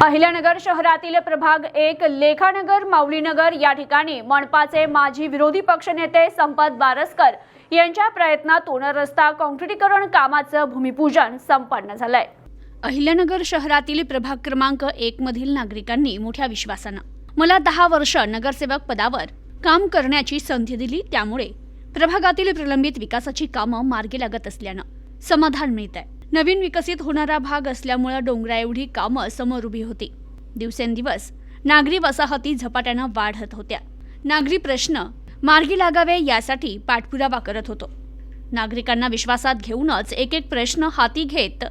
अहिल्यानगर शहरातील प्रभाग 1 लेखानगर माऊलीनगर या ठिकाणी मनपाचे माजी विरोधी पक्षनेते संपत बारसकर यांच्या प्रयत्नातून रस्ता काँक्रिटीकरण कामाचं भूमिपूजन संपन्न झालंय। अहिल्यानगर शहरातील प्रभाग क्रमांक 1 मधील नागरिकांनी मोठ्या विश्वासानं मला 10 वर्ष नगरसेवक पदावर काम करण्याची संधी दिली, त्यामुळे प्रभागातील प्रलंबित विकासाची कामं मार्गी लागत असल्यानं समाधान मिळतंय। नवीन विकसित होणारा भाग असल्यामुळे डोंगरा एवढी कामं समोर उभी होती। दिवसेंदिवस नागरी वसाहती झपाट्यानं वाढत होत्या। नागरी प्रश्न मार्गी लागावे यासाठी पाठपुरावा करत होतो। नागरिकांना विश्वासात घेऊनच एक एक प्रश्न हाती घेत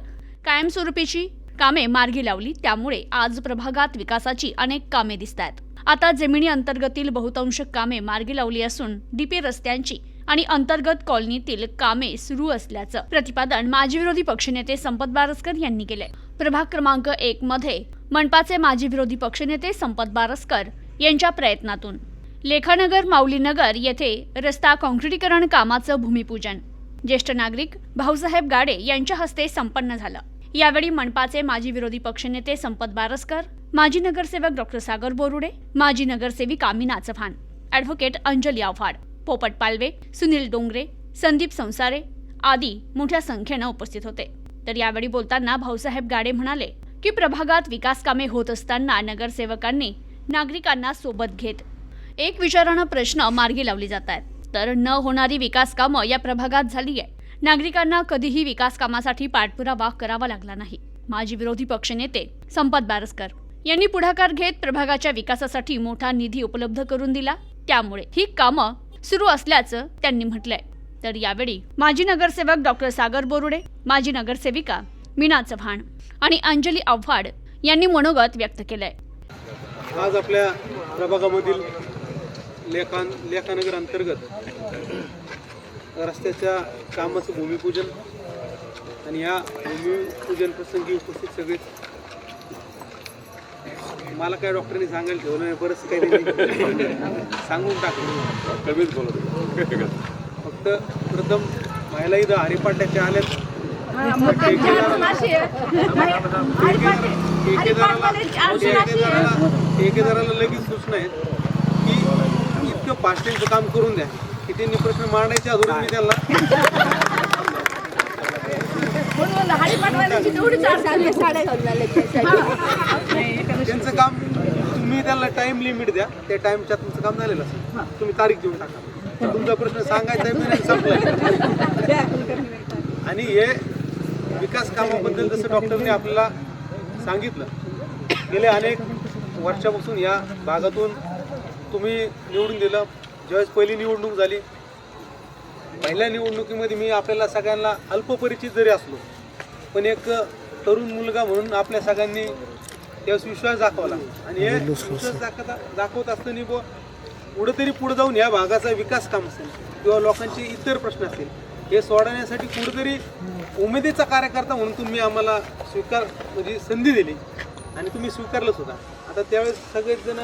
कायमस्वरूपीची कामे मार्गी लावली, त्यामुळे आज प्रभागात विकासाची अनेक कामे दिसतात। आता जमिनी अंतर्गतील बहुतांश कामे मार्गी लावली असून डीपी रस्त्यांची आणि अंतर्गत कॉलनीतील कामे सुरू असल्याचं प्रतिपादन माजी विरोधी पक्षनेते संपत बारसकर यांनी केले। प्रभाग क्रमांक 1 मध्ये मनपाचे माजी विरोधी पक्षनेते संपत बारसकर यांच्या प्रयत्नातून लेखानगर माऊलीनगर येथे रस्ता काँक्रिटीकरण कामाचं भूमिपूजन ज्येष्ठ नागरिक भाऊसाहेब गाडे यांच्या हस्ते संपन्न झालं। यावेळी मनपाचे माजी विरोधी पक्षनेते संपत बारसकर, माजी नगरसेवक डॉक्टर सागर बोरुडे, माजी नगरसेविका मीना चव्हाण, ॲडव्होकेट अंजली आव्हाड, पोपट पालवे, सुनील डोंगरे, संदीप संसारे आदी मोठ्या संख्येनं उपस्थित होते। तर यावेळी बोलताना भाऊसाहेब गाडे म्हणाले की प्रभागात विकास कामे होत असताना नगरसेवकांनी नागरिकांना सोबत घेत एक विचारानं प्रश्न मार्गी लावली जात आहेत, तर न होणारी विकास कामं या प्रभागात झाली आहे। नागरिकांना कधीही विकास कामासाठी पाठपुरावा करावा लागला नाही। माजी विरोधी पक्षनेते संपत बारसकर यांनी पुढाकार घेत प्रभागाच्या विकासासाठी मोठा निधी उपलब्ध करून दिला, त्यामुळे ही कामं सुरू असल्याचं त्यांनी म्हटलंय। तर यावेळी माजी नगरसेवक डॉक्टर सागर बोरुडे, माजी नगरसेविका मीना चव्हाण आणि अंजली आव्हाड यांनी मनोगत व्यक्त केलंय। आज आपल्या प्रभागामधील लेखानगर अंतर्गत रस्त्याच्या कामाचं भूमिपूजन आणि या भूमिपूजन प्रसंगी उपस्थित सगळे मला काय डॉक्टरांनी सांगायला ठेवलं नाही, बरंच काही सांगून टाकलं, कमीच बोलत। फक्त प्रथम महिला इथं हरिपाट्याच्या आल्यात, ठेकेदाराला लगेच सूचना आहेत की इतकं पास्टिंगचं काम करून द्या की त्यांनी प्रश्न मांडायच्या अगोदर मी त्यांना त्यांचं काम तुम्ही त्यांना टाइम लिमिट द्या, त्या टाइमच्या तुमचं काम झालेलं असेल, तुम्ही तारीख देऊन टाका, तुमचा प्रश्न सांगायचा आहे संपलाय। आणि हे विकास कामाबद्दल जसं डॉक्टरने आपल्याला सांगितलं, गेले अनेक वर्षापासून या भागातून तुम्ही निवडून दिलं। ज्यावेळेस पहिली निवडणूक झाली, पहिल्या निवडणुकीमध्ये मी आपल्याला सगळ्यांना अल्पपरिचित जरी असलो पण एक तरुण मुलगा म्हणून आपल्या सगळ्यांनी त्यावेळेस विश्वास दाखवला आणि हे विश्वास दाखवत असताना कुठेतरी पुढे जाऊन या भागाचा विकास काम असेल किंवा लोकांचे इतर प्रश्न असतील हे सोडवण्यासाठी कुठेतरी उमेदीचा कार्यकर्ता म्हणून तुम्ही आम्हाला म्हणजे संधी दिली आणि तुम्ही स्वीकारलंच होता। आता त्यावेळेस सगळेच जण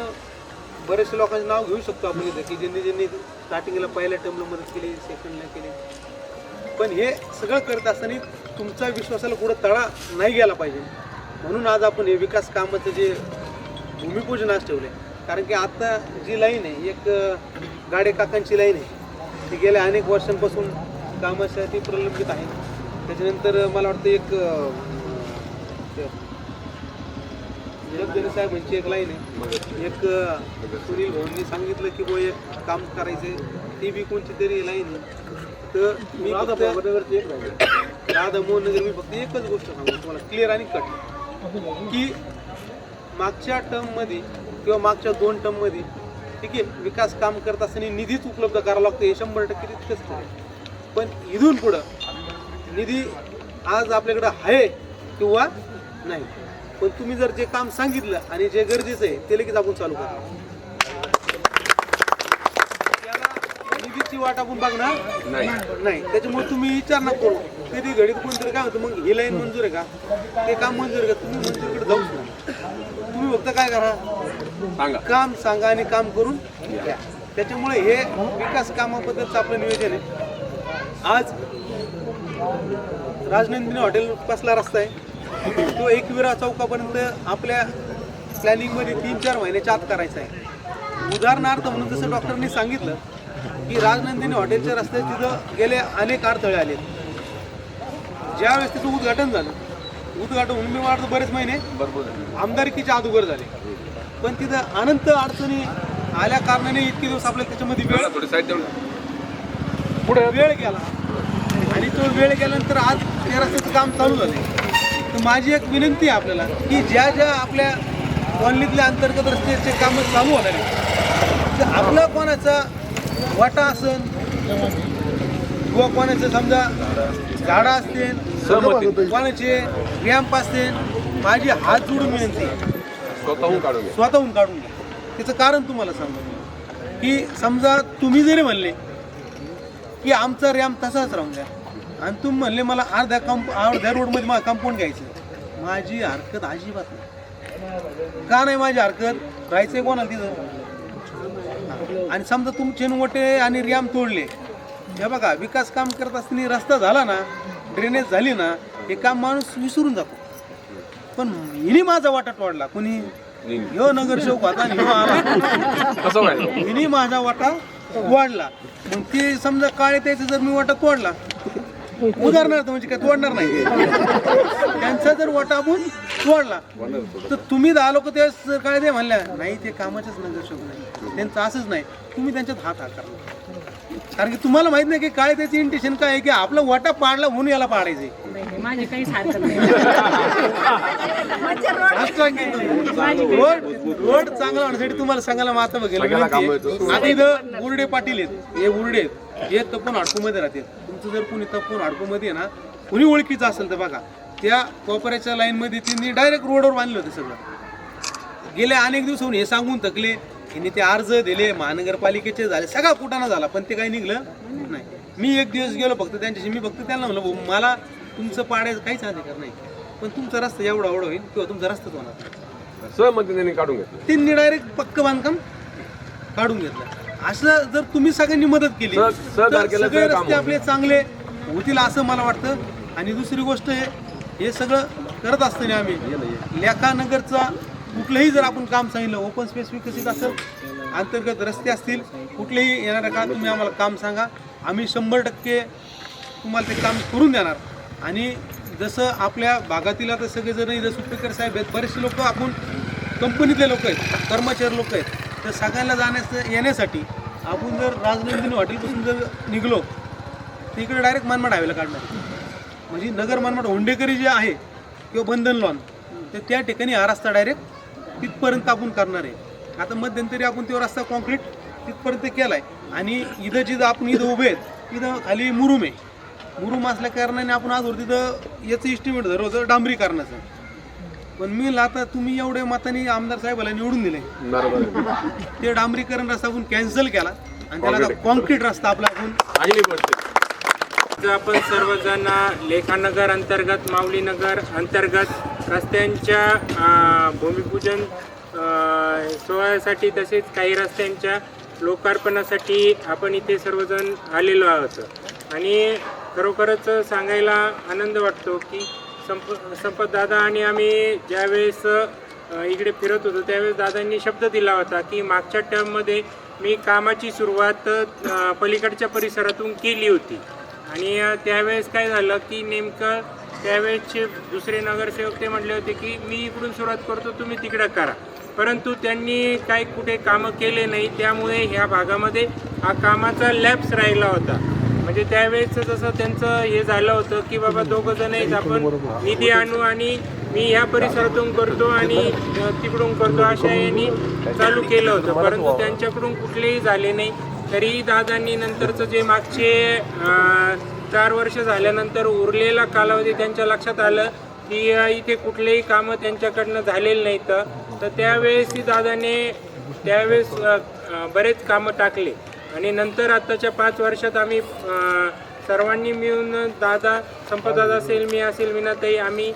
बरेचसे लोकांचे नाव घेऊ शकतो आपण इथं की ज्यांनी स्टार्टिंगला पहिल्या टर्मला मदत केली, सेकंडला केली, पण हे सगळं करत असताना तुमचा विश्वासाला पुढे तडा नाही गेला पाहिजे म्हणून आज आपण हे विकास कामाचं जे भूमिपूजन आज ठेवले। कारण की आता जी लाईन आहे एक गाडे काकांची लाईन आहे, ती गेल्या अनेक वर्षांपासून कामासाठी प्रलंबित आहे। त्याच्यानंतर मला वाटतं एक जगदीश साहेबांची एक लाईन आहे, एक सुनील भाऊंनी सांगितलं की वो एक काम करायचं, ती बी कोणती तरी लाईन आहे। तर मी राधा मोहन नगर मी फक्त एकच गोष्ट सांगू तुम्हाला क्लिअर आणि कट की मागच्या टर्ममध्ये किंवा मागच्या 2 टर्ममध्ये ठीक आहे विकास काम करत असताना निधीच उपलब्ध करावा लागतो, हे 100% तितकंच खरं। पण इथून पुढं निधी आज आपल्याकडं आहे किंवा नाही, पण तुम्ही जर जे काम सांगितलं आणि जे गरजेचं आहे ते लगेच आपण चालू करा। निधीची वाट आपण बघणार नाही, त्याच्यामुळे तुम्ही विचार नका करू। कधी घडीत कोणतरी काय होतं मग ही लाईन मंजूर आहे का, ते काम मंजूर आहे का, तुम्ही मंजूरकडे जाऊच नाही, तुम्ही फक्त काय करा काम सांगा आणि काम करून द्या। त्याच्यामुळे हे विकास कामाबद्दलचं आपलं नियोजन आहे। आज राजनंदिनी हॉटेल पासला रस्ता आहे, तो एकविरा चौकापर्यंत आपल्या प्लॅनिंगमध्ये 3-4 महिन्याच्या आत करायचं आहे. उदाहरणार्थ म्हणून जसं डॉक्टरनी सांगितलं की राजनंदिनी हॉटेलच्या रस्त्यात तिथं गेले अनेक अडथळे आले. ज्यावेळेस तिचं उद्घाटन झालं, उद्घाटन म्हणून मी वाटतं बरेच महिने आमदारकीच्या अगोदर झाले, पण तिथं अनंत अडचणी आल्या कारणाने इतके दिवस आपल्याला त्याच्यामध्ये वेळ गेला आणि तो वेळ गेल्यानंतर आज त्या रस्त्याचं काम चालू झालं. तर माझी एक विनंती आहे आपल्याला की ज्या ज्या आपल्या कॉलनीतल्या अंतर्गत रस्त्याचे कामं चालू होणार आहे, तर आपला कोणाचा वाटा असेल किंवा कोणाचं समजा झाडं असतील, कोणाचे रॅम्प असतील, माझी हात जोडून विनंती आहे स्वतःहून काढून घ्या. त्याचं कारण तुम्हाला सांगतो की समजा तुम्ही जरी म्हणले की आमचा रॅम्प तसाच राहून द्या आणि तुम्ही म्हणले मला अर्ध्या रोडमध्ये मला कंपाऊंड घ्यायचं, माझी हरकत अजिबात नाही. का नाही माझी हरकत? राहायचंय कोणाला तिथं. आणि समजा तुमचे मोठे आणि रॅम्प तोडले, हे बघा विकास काम करत असताना रस्ता झाला ना, ड्रेनेज झाली ना, हे काम माणूस विसरून जातो. पण हिने माझा वाटा तोडला, कोणी ह्यो नगरसेवक होता आणि ह्यो आला, हिने माझा वाटा तोडला. मग ते समजा काळे त्याचा जर मी वाटा तोडला, उदाहरणार्थ म्हणजे काय तोडणार नाही, त्यांचा जर वाटा आपण तोडला तर तुम्ही 10 लोक ते काळे ते म्हणल्या नाही ते कामाचेच नगरसेवक नाही, त्यांचं असंच नाही, तुम्ही त्यांच्यात हात करणार. कारण की तुम्हाला माहित नाही की काय त्याची इंटेन्शन काय आहे की आपला वाटा पाडला म्हणून याला पाडायचे. माझे काही हरकत नाही. रोड चांगला होण्यासाठी तुम्हाला सांगायला माता बघेल. आता इथं उर्डे पाटील आहेत, हे उर्डे आहेत, हे तपोन हाडकोमध्ये राहतात. तुमचं जर कोणी तपोन हाडकोमध्ये आहे ना, कुणी ओळखीचं असेल तर बघा त्या कोपऱ्याच्या लाईनमध्ये त्यांनी डायरेक्ट रोडवर बांधलं होतं सगळं. गेल्या अनेक दिवसाहून हे सांगून थकले, यांनी ते अर्ज दिले, महानगरपालिकेचे झाले, सगळा कुटाणा झाला, पण ते काही निघलं नाही. मी एक दिवस गेलो फक्त त्यांच्याशी, मी फक्त त्यांना म्हणलं भाऊ मला तुमचं पाडायचं काहीच अधिकार नाही, पण तुमचा रस्ता एवढा होईल किंवा तुमचा रस्ताच होणार. सहमतीने काढून घेतलं, त्यांनी डायरेक्ट पक्क बांधकाम काढून घेतलं. असं जर तुम्ही सगळ्यांनी मदत केली तर सगळे रस्ते आपले चांगले होतील असं मला वाटतं. आणि दुसरी गोष्ट हे सगळं करत असताना आम्ही लेखानगरचा कुठलंही जर आपण काम सांगितलं, ओपन स्पेस विकसित असेल, अंतर्गत रस्ते असतील, कुठलेही येणाऱ्या का तुम्ही आम्हाला काम सांगा, आम्ही 100% तुम्हाला ते काम करून देणार. आणि जसं आपल्या भागातील आता सगळेजण इथं सुप्पेकर साहेब आहेत, बरेचसे लोक आपण कंपनीतले लोक आहेत, कर्मचारी लोक आहेत, तर सगळ्यांना येण्यासाठी आपण जर राजनंदिनी हॉटेलपासून जर निघलो तर इकडे डायरेक्ट मनमाड हायवेला काढणार. म्हणजे नगर मनमाड होंडेकरी जे आहे किंवा बंधन लॉन, तर त्या ठिकाणी हा रस्ता डायरेक्ट तिथपर्यंत आपण करणार आहे. आता मध्यंतरी आपण तो रस्ता कॉन्क्रीट तिथपर्यंत केला आहे. आणि इथं जिथं आपण इथं उभे आहेत तिथं खाली मुरुम आहे, मुरुम असल्या कारणाने आपण आजवर तिथं याचं इस्टिमेट धरलं होतं डांबरीकरणाचं. पण मी आता तुम्ही एवढ्या मताने आमदार साहेबाला निवडून दिले, ते डांबरीकरण रस्ता आपण कॅन्सल केला आणि त्याला कॉन्क्रीट रस्ता आपला आपण सर्वजण लेखानगर अंतर्गत, माऊलीनगर अंतर्गत रस्त्यांच्या भूमिपूजन सोहळ्यासाठी तसेच काही रस्त्यांच्या लोकार्पणासाठी आपण इथे सर्वजण आलेलो आहोत. आणि खरोखरच सांगायला आनंद वाटतो की संपत दादा आणि आम्ही ज्यावेळेस इकडे फिरत होतो त्यावेळेस दादांनी शब्द दिला होता की मागच्या टर्ममध्ये मी कामाची सुरुवात पलीकडच्या परिसरातून केली होती. आणि त्यावेळेस काय झालं की नेमकं त्यावेळेसचे दुसरे नगरसेवक ते म्हटले होते की मी इकडून सुरुवात करतो, तुम्ही तिकडं करा. परंतु त्यांनी काय कुठे कामं केले नाही, त्यामुळे ह्या भागामध्ये हा कामाचा लॅप्स राहिला होता. म्हणजे त्यावेळेस जसं त्यांचं हे झालं होतं की बाबा दोघं जण आहेत, आपण निधी आणू आणि मी ह्या परिसरातून करतो आणि तिकडून करतो अशा यांनी चालू केलं होतं. परंतु त्यांच्याकडून कुठलेही झाले नाही. तरीही दादांनी नंतरचं जे मागचे 4 वर्ष झाल्यानंतर उरलेला कालावधी त्यांच्या लक्षात आलं की इथे कुठलेही कामं त्यांच्याकडनं झालेलं नाहीत. तर त्यावेळेस दादाने त्यावेळेस बरेच कामं टाकले. आणि नंतर आत्ताच्या 5 वर्षात आम्ही सर्वांनी मिळून दादा, संपतदादा असेल, मी असेल, विनाताई, आम्ही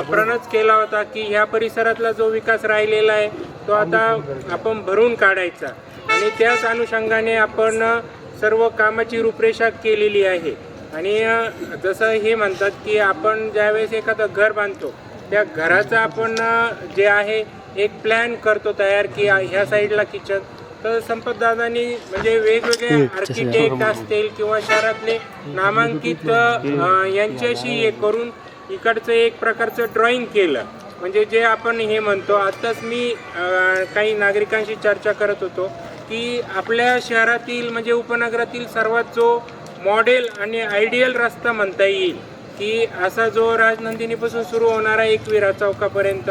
प्रणच केला होता की ह्या परिसरातला जो विकास राहिलेला आहे तो आता आपण भरून काढायचा. आणि त्याच अनुषंगाने आपण सर्व कामाची रूपरेषा केलेली आहे. आणि जसं हे म्हणतात की आपण ज्यावेळेस एखादं घर बांधतो त्या घराचं आपण जे आहे एक प्लॅन करतो तयार की ह्या साईडला किचन. तर संपतदादांनी म्हणजे वेगवेगळे आर्किटेक्ट असतील किंवा शहरातले नामांकित यांच्याशी हे करून इकडचं एक प्रकारचं ड्रॉइंग केलं. म्हणजे जे आपण हे म्हणतो, आत्ताच मी काही नागरिकांशी चर्चा करत होतो की आपल्या शहरातील म्हणजे उपनगरातील सर्वात जो मॉडेल आणि आयडियल रस्ता म्हणता येईल की असा जो राजनंदिनीपासून सुरू होणारा एकविरा चौकापर्यंत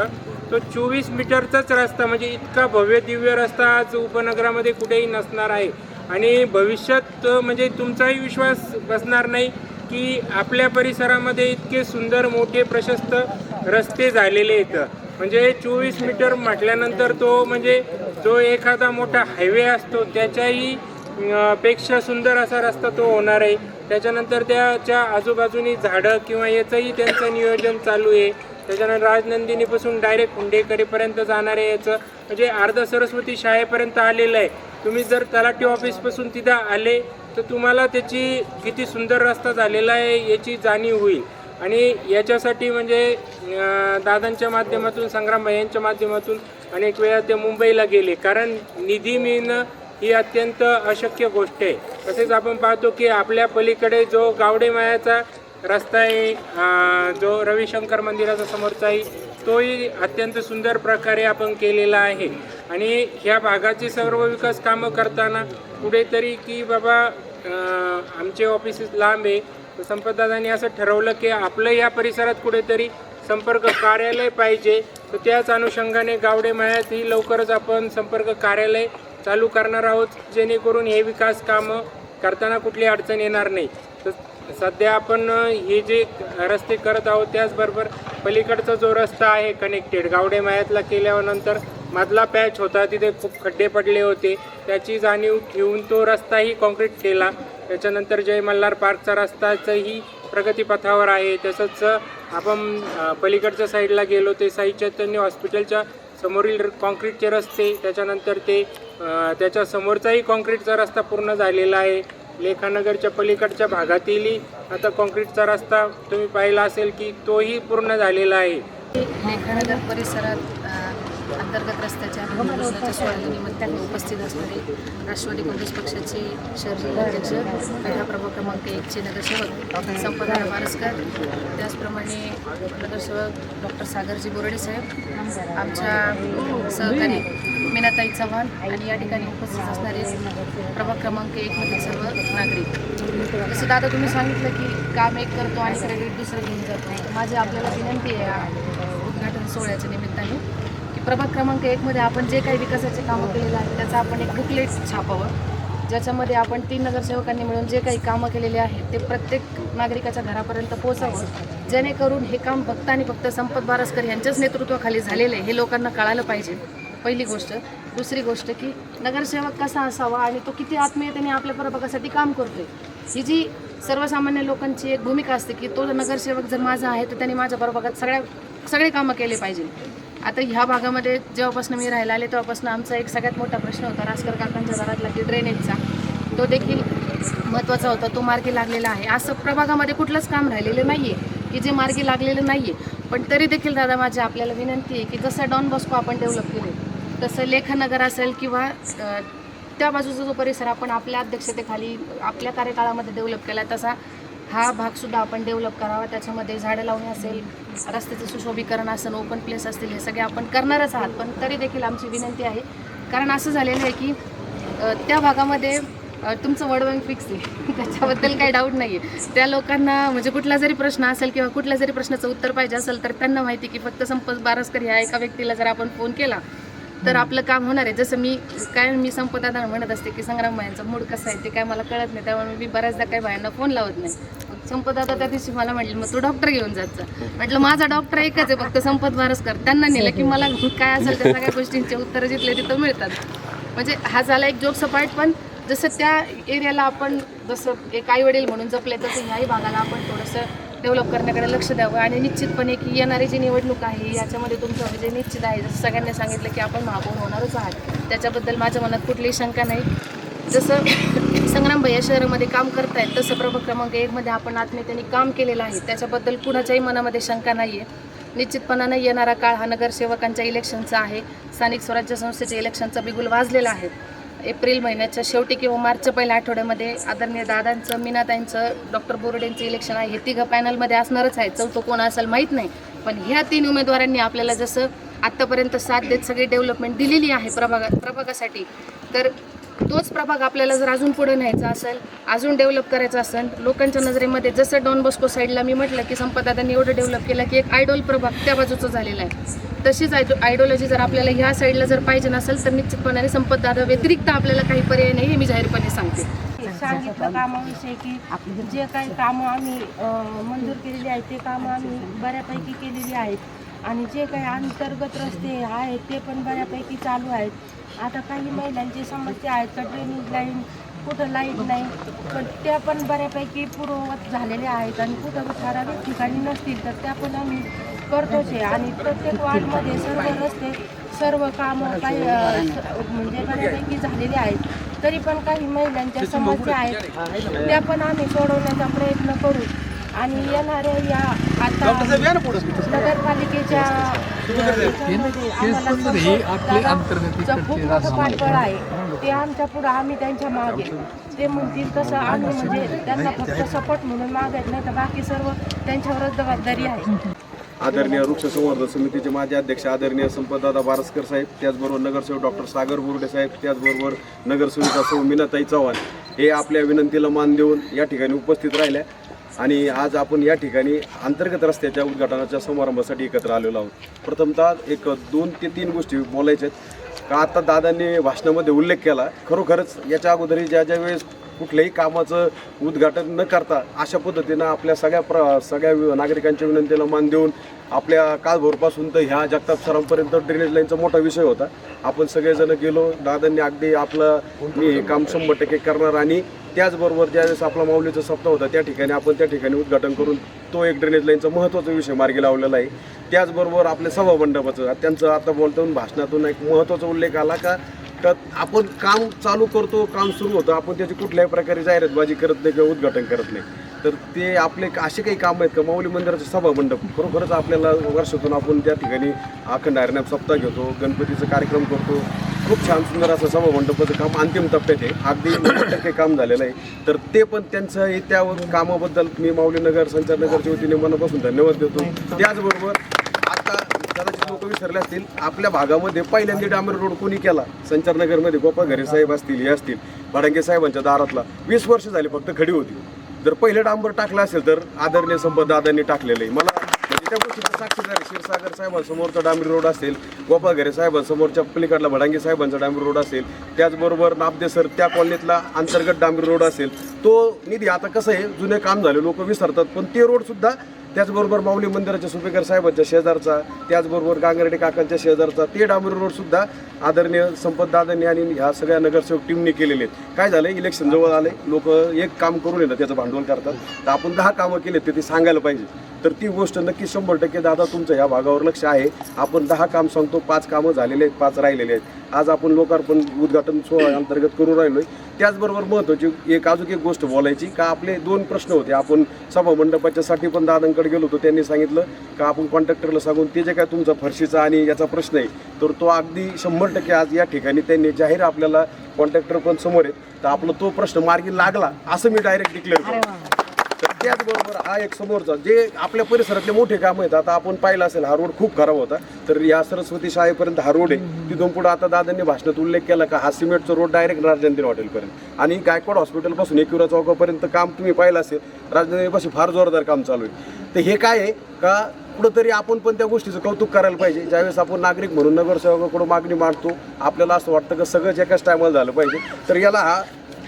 तो 24 मीटरचाच रस्ता, म्हणजे इतका भव्य दिव्य रस्ता आज उपनगरामध्ये कुठेही नसणार आहे. आणि भविष्यात म्हणजे तुमचाही विश्वास बसणार नाही की आपल्या परिसरामध्ये इतके सुंदर मोठे प्रशस्त रस्ते झालेले आहेत. म्हणजे 24 मीटर म्हटल्यानंतर तो म्हणजे जो एखादा मोठा हायवे असतो त्याच्याही पेक्षा सुंदर असा रस्ता तो होणार आहे. त्याच्यानंतर त्याच्या आजूबाजूनी झाडं किंवा याचंही त्यांचं नियोजन चालू आहे. त्याच्यानंतर राजनंदिनीपासून डायरेक्ट हुंडेकरीपर्यंत जाणारे याचं म्हणजे अर्धा सरस्वती शाळेपर्यंत आलेलं आहे. तुम्ही जर तलाठी ऑफिसपासून तिथं आले तर तुम्हाला त्याची किती सुंदर रस्ता झालेला आहे याची जाणीव होईल. आणि याच्यासाठी म्हणजे दादांच्या माध्यमातून, संग्राम यांच्या माध्यमातून अनेक वेळा ते मुंबईला गेले, कारण निधी मिळणं ही अत्यंत अशक्य गोष्ट आहे. तसेच आपण पाहतो की आपल्या पलीकडे जो गावडे मायाचा रस्ता आहे, जो रविशंकर मंदिराचा समोरचा आहे, तोही अत्यंत सुंदर प्रकारे आपण केलेला आहे. आणि ह्या भागाची सर्व विकास कामं करताना कुठेतरी की बाबा आमचे ऑफिसेस लांब आहे, तर संपतदादांनी असं ठरवलं की आपलं या परिसरात कुठेतरी संपर्क कार्यालय पाहिजे. तर त्याच अनुषंगाने गावडे मायात ही लवकरच आपण संपर्क कार्यालय चालू करणार आहोत, जेणेकरून हे विकास कामं करताना कुठली अडचण येणार नाही. तर सध्या आपण हे जे रस्ते करत आहोत त्याचबरोबर पलीकडचा जो रस्ता आहे कनेक्टेड गावडे मायातला केल्यानंतर मधला पॅच होता, तिथे खूप खड्डे पडले होते, त्याची जाणीव घेऊन तो रस्ताही कॉन्क्रीट केला. त्याच्यानंतर जय मल्हार पार्कचा रस्ताचंही प्रगतीपथावर आहे. तसंच आपण पलीकडच्या साईडला गेलो ते साई चैतन्य हॉस्पिटलच्या समोरील कॉन्क्रीटचे रस्ते, त्याच्यानंतर ते त्याच्या समोरचाही कॉन्क्रीटचा रस्ता पूर्ण झालेला आहे. लेखानगरच्या पलीकडच्या भागातीलही आता कॉन्क्रीटचा रस्ता तुम्ही पाहिला असेल की तोही पूर्ण झालेला आहे. लेखानगर परिसरात अंतर्गत रस्त्याच्या भूमिपूजनाच्या सोहळ्यानिमित्त उपस्थित असणारे राष्ट्रवादी काँग्रेस पक्षाचे शहर जिल्हाध्यक्ष पेढा प्रभाग क्रमांक 1चे नगरसेवक संपदा बारसकर, त्याचप्रमाणे नगरसेवक डॉक्टर सागरजी बोर्डे साहेब, आमच्या सहकारी मीनाताई चव्हाण आणि या ठिकाणी उपस्थित असणारे प्रभाग क्रमांक 1 मधील सर्व नागरिक. जसं दादा तुम्ही सांगितलं की काम एक करतो आणि क्रेडिट दुसरं घेऊन जातो. माझी आपल्याला विनंती आहे या उद्घाटन सोहळ्याच्या निमित्ताने की प्रभाग क्रमांक 1 मध्ये आपण जे काही विकासाचे कामं केलेलं आहे त्याचं आपण एक बुकलेट छापावं, ज्याच्यामध्ये आपण 3 नगरसेवकांनी मिळून जे काही कामं केलेले आहेत ते प्रत्येक नागरिकाच्या घरापर्यंत पोहोचावं, जेणेकरून हे काम फक्त आणि फक्त संपत बारसकर यांच्याच नेतृत्वाखाली झालेलं आहे हे लोकांना कळालं पाहिजे. पहिली गोष्ट. दुसरी गोष्ट की नगरसेवक कसा असावा आणि तो किती आत्मीयतेने आपल्या प्रभागासाठी काम करतोय, ही जी सर्वसामान्य लोकांची एक भूमिका असते की तो नगरसेवक जर माझा आहे तर त्यांनी माझ्या प्रभागात सगळे कामं केले पाहिजे. आता ह्या भागामध्ये जेव्हापासून मी राहायला आले तेव्हापासून आमचा एक सगळ्यात मोठा प्रश्न होता रासकर काकांच्या घरातला की ड्रेनेजचा, तो देखील महत्त्वाचा होता, तो मार्गी लागलेला आहे. असं प्रभागामध्ये कुठलंच काम राहिलेलं नाही आहे की जे मार्गी लागलेलं नाही आहे. पण तरी देखील दादा माझी आपल्याला विनंती आहे की जसं डॉन बॉस्को आपण डेव्हलप केले तसं लेखानगर असेल किंवा त्या बाजूचा जो परिसर आपण आपल्या अध्यक्षतेखाली आपल्या कार्यकाळामध्ये डेव्हलप केला तसा हा भागसुद्धा आपण डेव्हलप करावा. त्याच्यामध्ये झाडं लावणे असेल, रस्त्याचं सुशोभीकरण असेल, ओपन प्लेस असतील, हे सगळे आपण करणारच आहात. पण तरी देखील आमची विनंती आहे, कारण असं झालेलं आहे की त्या भागामध्ये तुमचं वडवंग फिक्स आहे त्याच्याबद्दल काही डाऊट नाही आहे. त्या लोकांना म्हणजे कुठला जरी प्रश्न असेल किंवा कुठल्या जरी प्रश्नाचं उत्तर पाहिजे असेल तर त्यांना माहिती की फक्त संपत बारसकर ह्या एका व्यक्तीला जर आपण फोन केला तर आपलं काम होणार आहे. जसं मी संपदादा म्हणत असते की संग्राम भायांचा मूड कसा आहे ते काय मला कळत नाही, त्यामुळे मी बऱ्याचदा काही भायांना फोन लावत नाही. संपदादा त्या दिवशी मला म्हटले मग तू डॉक्टर घेऊन जायचं. म्हटलं माझा डॉक्टर एकच आहे फक्त संपत बारसकर. त्यांना नेलं की मला काय असेल त्या सगळ्या गोष्टींचे उत्तरं जिथले तिथं मिळतात. म्हणजे हा झाला एक जोक सपाट, पण जसं त्या एरियाला आपण जसं एक आईवडील म्हणून जपले तसं ह्याही भागाला आपण थोडंसं डेव्हलप करण्याकडे लक्ष द्यावं. आणि निश्चितपणे की येणारी जी निवडणूक आहे याच्यामध्ये तुमचं विजय निश्चित आहे. जसं सगळ्यांनी सांगितलं की आपण महापौर होणारच आहात, त्याच्याबद्दल माझ्या मनात कुठलीही शंका नाही. जसं संग्राम भैया शहरामध्ये काम करतायत तसं प्रभाग क्रमांक 1 मध्ये आपण आत्मीयतेने काम केलेलं आहे, त्याच्याबद्दल कुणाच्याही मनामध्ये शंका नाही आहे. निश्चितपणाने येणारा काळ हा नगरसेवकांच्या इलेक्शनचा आहे. स्थानिक स्वराज्य संस्थेच्या इलेक्शनचा बिगुल वाजलेला आहे. एप्रिल महिन्याच्या शेवटी किंवा मार्चच्या पहिल्या आठवड्यामध्ये आदरणीय दादांचं, मीनाताईंचं, डॉक्टर बोर्डेंचं इलेक्शन आहे. हे तिघं पॅनलमध्ये असणारच आहे. चौथं कोण असेल माहीत नाही, पण ह्या 3 उमेदवारांनी आपल्याला जसं आत्तापर्यंत साथ देत सगळी डेव्हलपमेंट दिलेली आहे प्रभागासाठी, तर तोच प्रभाग आपल्याला जर अजून पुढे न्यायचा असेल, अजून डेव्हलप करायचा असेल, लोकांच्या नजरेमध्ये जसं डॉन बॉस्को साईडला मी म्हटलं की संपतदादांनी एवढं डेव्हलप केलं की एक आयडॉल प्रभाग त्या बाजूचा झालेला आहे. तशीच आयडिओलॉजी जर आपल्याला ह्या साईडला जर पाहिजे नसेल तर निश्चितपणाने संपतदादा व्यतिरिक्त आपल्याला काही पर्याय नाही, हे मी जाहीरपणे सांगते. सांगितलं कामाविषयी की जे काही कामं आम्ही मंजूर केलेली आहेत ते कामं आम्ही बऱ्यापैकी केलेली आहेत आणि जे काही अंतर्गत रस्ते आहेत ते पण बऱ्यापैकी चालू आहेत. आता काही महिलांची समस्या आहेत का ड्रेनेज लाईन, कुठं लाईट नाही, पण त्या पण बऱ्यापैकी पूर्ववत झालेल्या आहेत आणि कुठं ठराविक ठिकाणी नसतील तर त्या पण आम्ही करतोच आहे. आणि प्रत्येक वार्डमध्ये सर्व रस्ते, सर्व कामं काही म्हणजे बऱ्यापैकी झालेले आहेत. तरी पण काही महिलांच्या समस्या आहेत त्या पण आम्ही सोडवण्याचा प्रयत्न करू. आणि येणाऱ्या या आता नगरपालिकेच्या खूप मोठं पाठबळ आहे, ते आमच्या पुढं आम्ही त्यांच्या मागे, ते म्हणतील तसं आम्ही म्हणजे त्यांना फक्त सपोर्ट म्हणून मागत नाही तर बाकी सर्व त्यांच्यावरच जबाबदारी आहे. आदरणीय वृक्ष संवर्धन समितीचे माजी अध्यक्ष आदरणीय संपतदादा बारसकर साहेब, त्याचबरोबर नगरसेवक डॉक्टर सागर बोर्डे साहेब, त्याचबरोबर नगरसेविका सौ मीनाताई चव्हाण हे आपल्या विनंतीला मान देऊन या ठिकाणी उपस्थित राहिल्या आणि आज आपण या ठिकाणी अंतर्गत रस्त्याच्या उद्घाटनाच्या समारंभासाठी एकत्र आलेलो आहोत. प्रथमतः 2 ते 3 गोष्टी बोलायच्या आहेत का आता दादांनी भाषणामध्ये उल्लेख केला. खरोखरच याच्या अगोदरही ज्या वेळेस कुठल्याही कामाचं उद्घाटन न करता अशा पद्धतीनं आपल्या सगळ्या नागरिकांच्या विनंतीला मान देऊन आपल्या काळभोरपासून तर ह्या जगताप सरांपर्यंत ड्रेनेज लाईनचा मोठा विषय होता. आपण सगळेजण गेलो, दादांनी अगदी आपलं मी हे काम 100% करणार आणि त्याचबरोबर ज्यावेळेस आपला माऊलीचा सप्ताह होता त्या ठिकाणी आपण त्या ठिकाणी उद्घाटन करून तो एक ड्रेनेज लाईनचा महत्त्वाचा विषय मार्गी लावलेला आहे. त्याचबरोबर आपल्या सभामंडपाचं त्यांचं आता बोलताना भाषणातून एक महत्त्वाचा उल्लेख आला का आपण काम चालू करतो, काम सुरू होतं, आपण त्याची कुठल्याही प्रकारे जाहिरातबाजी करत नाही किंवा उद्घाटन करत नाही. तर ते आपले असे काही काम आहेत का माऊली मंदिराचं सभामंडप खरोखरच आपल्याला वर्षातून आपण त्या ठिकाणी अखंड हरिनाम सप्ताह घेतो, गणपतीचा कार्यक्रम करतो. खूप छान सुंदर असं सभामंडपाचं काम अंतिम टप्प्यात आहे, अगदी 90% काम झालेलं आहे. तर ते पण त्यांचं त्या कामाबद्दल मी माऊली नगर संचारनगरच्या वतीने मनापासून धन्यवाद देतो. त्याचबरोबर आता कदाचित लोक विसरले असतील, आपल्या भागामध्ये पहिल्यांदा डांबर रोड कोणी केला संचारनगरमध्ये, गोपाळ घरे साहेब असतील, हे असतील, भडांगे साहेबांच्या दारातला 20 वर्ष झाली फक्त खडी होती. जर पहिलं डांबर टाकलं असेल तर आदरणीय संपतदादांनी टाकलेलं आहे. मला म्हणजे त्या गोष्टीचा साक्षीदार क्षीरसागर साहेबांसमोरचा डांबरी रोड असेल, गोपाळ घरे साहेबांसमोरच्या पलीकडला भडांगे साहेबांचा डांबरी रोड असेल, त्याचबरोबर नापदेसर त्या कॉलनीतला अंतर्गत डांबरी रोड असेल, तो निधी आता कसं आहे जुने काम झाले लोक विसरतात, पण ते रोडसुद्धा त्याचबरोबर माऊली मंदिराच्या सुपेकर साहेबांच्या शेजारचा, त्याचबरोबर गांगर्डे काकांच्या शेजारचा ते डांबरी रोडसुद्धा आदरणीय संपतदादांनी आणि ह्या सगळ्या नगरसेवक टीमने केलेले आहेत. काय झालं, इलेक्शन जवळ आले, लोक एक काम करून येणं त्याचं भांडवल करतात, तर आपण 10 कामं केलेत ते सांगायला पाहिजे. तर ती गोष्ट नक्की 100% दादा तुमचं ह्या भागावर लक्ष आहे. आपण 10 काम सांगतो, 5 कामं झालेले आहेत, 5 राहिलेले आहेत. आज आपण लोकार्पण उद्घाटन सोहळा अंतर्गत करून राहिलोय. त्याचबरोबर महत्त्वाची अजून एक गोष्ट बोलायची का आपले 2 प्रश्न होते. आपण सभा मंडपाच्यासाठी पण दादांकडे गेलो होतो, त्यांनी सांगितलं का आपण कॉन्ट्रॅक्टरला सांगून ते जे काय तुमचा फरशीचा आणि याचा प्रश्न आहे तर तो अगदी 100% आज या ठिकाणी त्यांनी जाहीर आपल्याला कॉन्ट्रॅक्टर पण समोर आहेत, तर आपला तो प्रश्न मार्गी लागला असं मी डायरेक्ट डिक्लेअर करतो. तर त्याचबरोबर हा एक समोरचा जे आपल्या परिसरातले मोठे काम आहेत. आता आपण पाहिलं असेल हा रोड खूप खराब होता, तर या सरस्वती शाळेपर्यंत हा रोड आहे. तिथून पुढे आता दादांनी भाषणात उल्लेख केला का हा सिमेंटचा रोड डायरेक्ट राजनंदिनी हॉटेलपर्यंत आणि गायकवाड हॉस्पिटलपासून एकविरा चौकापर्यंत काम तुम्ही पाहिलं असेल, राजनंदिनीपासून फार जोरदार काम चालू आहे. तर हे काय आहे का कुठंतरी आपण पण त्या गोष्टीचं कौतुक करायला पाहिजे. ज्यावेळेस आपण नागरिक म्हणून नगरसेवकाकडून मागणी मांडतो, आपल्याला असं वाटतं की सगळंच एकाच टायमाला झालं पाहिजे. तर याला हा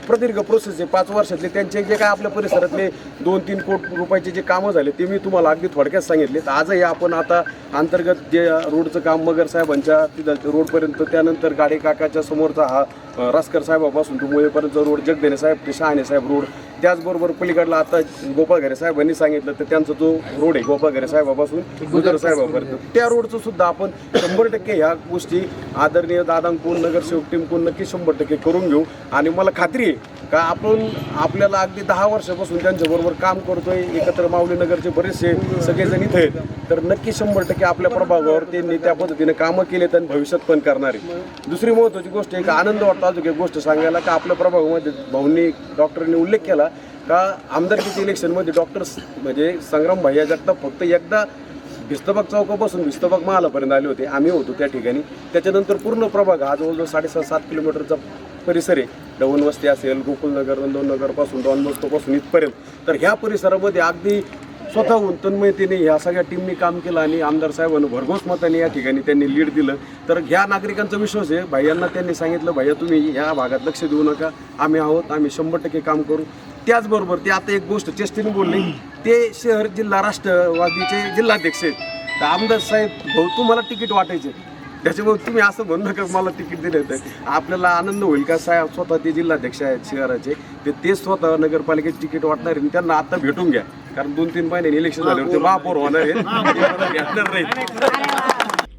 प्रदीर्घ प्रोसेस आहे. 5 वर्षातले त्यांचे जे काय आपल्या परिसरातले 2-3 कोटी रुपयाचे जे कामं झाले ते मी तुम्हाला अगदी थोडक्यात सांगितले. तर आजही आपण आता अंतर्गत जे रोडचं काम मगर साहेबांच्या तिथं रोडपर्यंत, त्यानंतर गाडे काकाच्या समोरचा हा रासकर साहेबापासून तो मुळेपर्यंतचा रोड, जगदेने साहेब ते शहाणे साहेब रोड, त्याचबरोबर पलीकडला आता गोपाळ घरे साहेबांनी सांगितलं तर त्यांचा जो रोड आहे गोपाळ घरे साहेबापासून गुजर साहेबापर्यंत, त्या रोडचं सुद्धा आपण 100% ह्या गोष्टी आदरणीय दादांकडून नगरसेवक टीमकडून नक्की 100% करून घेऊ. आणि मला खात्री आहे का आपण आपल्याला अगदी 10 वर्षापासून त्यांच्याबरोबर काम करतोय, एकत्र माऊली नगरचे बरेचसे सगळेजण इथे आहेत, तर नक्की 100% आपल्या प्रभागावर त्यांनी त्या पद्धतीने कामं केलेत आणि भविष्यात पण करणार आहे. दुसरी महत्त्वाची गोष्ट आहे का आनंद वाटतो अजून एक गोष्ट सांगायला का आपल्या प्रभागामध्ये भाऊंनी डॉक्टरांनी उल्लेख केला का आमदारकीच्या इलेक्शनमध्ये डॉक्टर्स म्हणजे संग्राम भैया जगताप फक्त एकदा भिस्तबाग चौकापासून भिस्तबाग महालापर्यंत आले होते, आम्ही होतो त्या ठिकाणी. त्याच्यानंतर पूर्ण प्रभाग हा जवळजवळ 6.5-7 किलोमीटरचा परिसर आहे. डवण वस्ती असेल, गोकुलनगर, नंदनगरपासून डॉन बॉस्कोपासून इथपर्यंत. तर ह्या परिसरामध्ये अगदी स्वतःहून तन्मयतेने ह्या सगळ्या टीमनी काम केलं आणि आमदार साहेबांना भरघोस मताने या ठिकाणी त्यांनी लीड दिलं. तर ह्या नागरिकांचा विश्वास आहे. भैयांना त्यांनी सांगितलं भैया तुम्ही ह्या भागात लक्ष देऊ नका, आम्ही आहोत, आम्ही 100% काम करू. त्याचबरोबर ते आता एक गोष्ट चेष्टेने बोलले, ते शहर जिल्हा राष्ट्रवादीचे जिल्हाध्यक्ष आहेत. तर आमदार साहेब भाऊ तुम्हाला तिकीट वाटायचे, त्याच्यामुळे तुम्ही असं म्हणू नका मला तिकीट दिलं तर आपल्याला आनंद होईल का साहेब स्वतः ते जिल्हाध्यक्ष आहेत शहराचे, ते स्वतः नगरपालिकेचे तिकीट वाटणार आहे. त्यांना आता भेटून घ्या, कारण 2-3 महिन्यांनी इलेक्शन झाल्यावर ते महापौर होणार आहेत.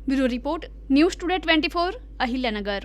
Bureau report news today 24 Ahilyanagar.